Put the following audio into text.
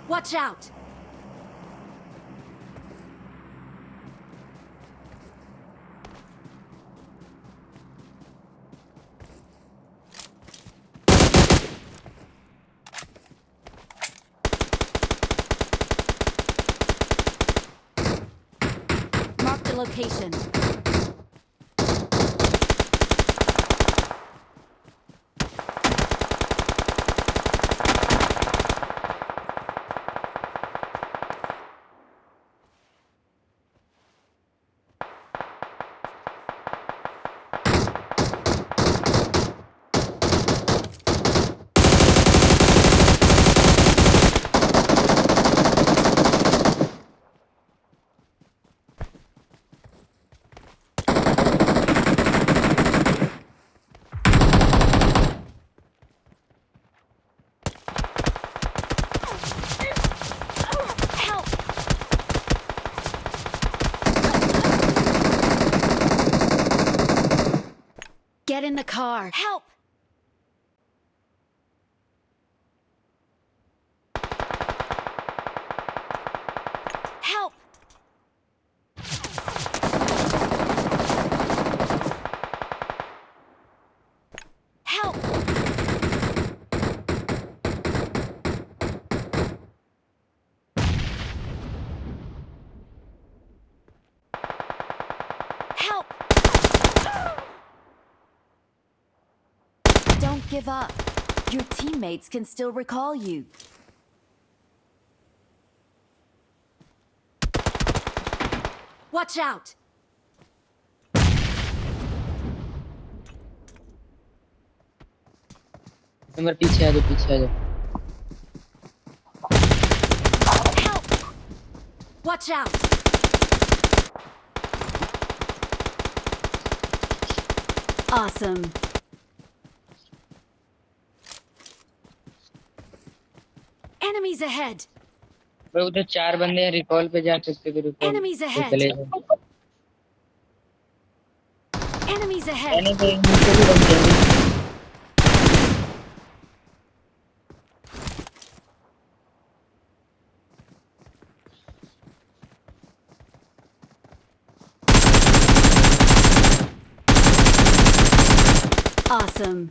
Watch out! Mark the location. Get in the car. Help! Help! Help! Help! Don't give up. Your teammates can still recall you. Watch out! Number पीछे आ जाओ, पीछे आ जाओ। Help! Watch out! Awesome. Enemies ahead. भाई उधर 4 बंदे हैं, recall पे जा सकते हो, रिकॉल Enemies पे ahead. चले जाओ। Enemies ahead. यानी कि नीचे भी बंदे हैं। Awesome.